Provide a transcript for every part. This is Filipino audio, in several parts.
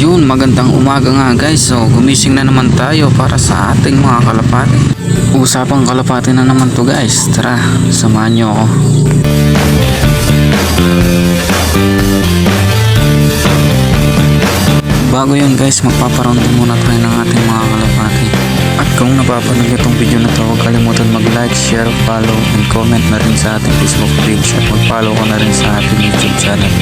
Yun, magandang umaga nga guys. So, gumising na naman tayo para sa ating mga kalapati. Usapang kalapati na naman to guys. Tara, samahan nyo ako. Bago yun guys, magpaparound muna tayo ng ating mga kalapati. At kung napapanood itong video na to, huwag kalimutan mag-like, share, follow, and comment na rin sa ating Facebook page. At mag-follow ko na rin sa ating YouTube channel.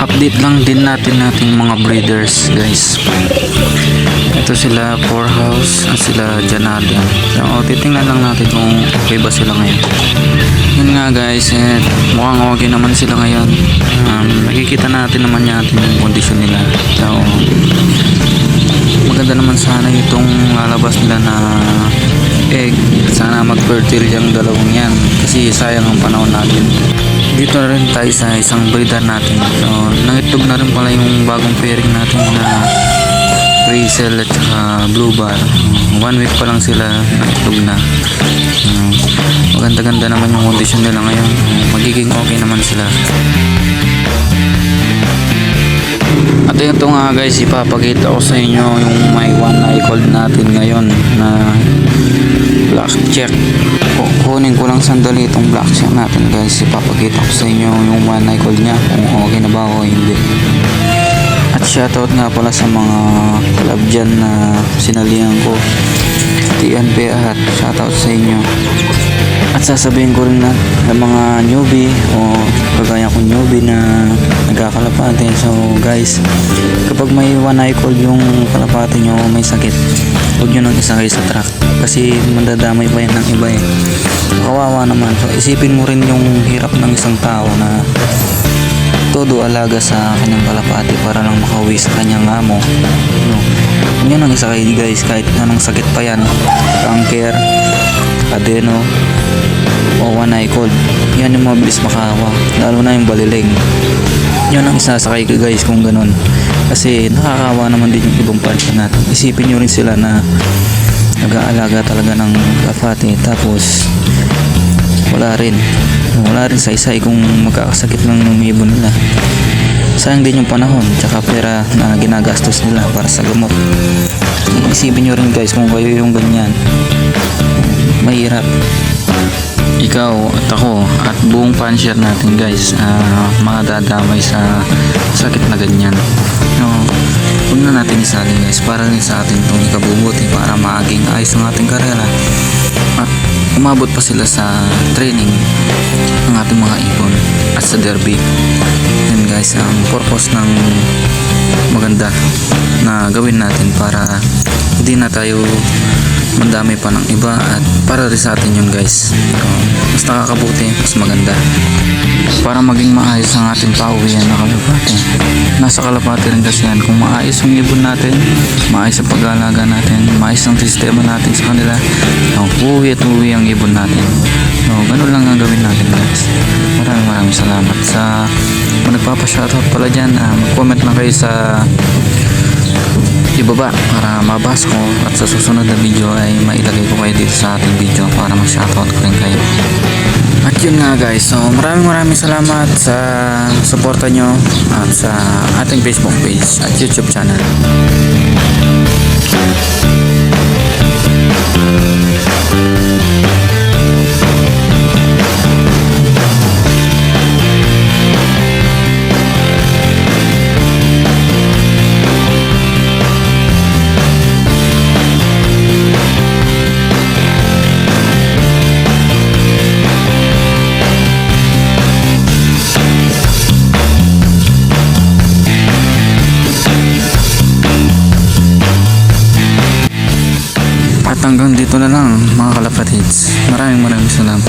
Update lang din nating mga breeders guys. Ito sila Poorhouse at sila Janadian. So titingnan lang natin kung okay ba sila ngayon. Yun nga guys, mukhang okay naman sila ngayon. Nakikita natin naman natin yung kondisyon nila. So maganda naman sana itong lalabas nila na egg. Sana mag-fertile yung dalawang yan kasi sayang ang panahon natin. Dito na rin tayo sa isang breeder natin. So nangitlog na rin pala yung bagong pairing natin na Hazel at saka Blue Bar. 1 week pa lang sila nangitlog na. Maganda-ganda naman yung kondisyon nila ngayon. Magiging okay naman sila. At ito nga guys, ipapakita ko sa inyo yung may one eye cold natin ngayon na black check. Kunin ko lang sandali itong black check natin guys. Ipapakita ko sa inyo yung one eye cold nya kung okay na ba o hindi. At shoutout nga pala sa mga club dyan na sinalihan ko, TNP, at shoutout sa inyo. At sasabihin ko rin na sa mga newbie o kagaya kong newbie na nagkakalapate. So guys, kapag may one eye cold yung kalapate nyo may sakit, huwag nyo nang isakay sa truck kasi mandadamay pa yan ng iba eh. Kawawa naman. So isipin mo rin yung hirap ng isang tao na todo alaga sa kanyang kalapate para lang makauwi sa kanyang amo. Huwag nyo nang isakay guys kahit anong sakit pa yan, cancer, adeno o one eye cold. Yan yung mabilis makahawa, lalo na yung baliling. Yun ang isasakay ko guys kung ganun, kasi nakakahawa naman din yung ibang parte natin. Isipin nyo rin sila na nag-aalaga talaga ng kalapate tapos wala rin saysay kung magkakasakit lang ng ibon nila. Sayang din yung panahon tsaka pera na ginagastos nila para sa gamot. Isipin nyo rin guys kung kayo yung ganyan, mahirap. Ikaw at ako at buong fansher natin guys, mga dadamay sa sakit na ganyan. Huwag na natin isali guys, para rin sa atin itong ikabubuti para maging ayos ang ating karera at umabot pa sila sa training ng ating mga ibon at sa derby. Yan guys ang purpose ng maganda na gawin natin para hindi na tayo mandami pa ng iba at para rin sa atin yun guys. So, mas nakakabuti, mas maganda para maging maayos ang ating pauwian na kalapate. Nasa kalapate rin kasi yan. Kung maayos yung ibon natin, maayos ang pag-aalaga natin, maayos ang sistema natin sa kanila, uwi at uwi ang ibon natin. So ganun lang ang gawin natin guys. Maraming salamat sa kung nagpapa-shoutout pala dyan. Mag-comment lang kayo sa sa ibaba para mabasa ko at sa susunod na video ay mailagay ko kayo dito sa ating video para ma-shoutout ko rin kayo. At yun nga guys, so maraming salamat sa suporta nyo at sa ating Facebook page at YouTube channel. At hanggang dito na lang mga kalapatids. Maraming salamat.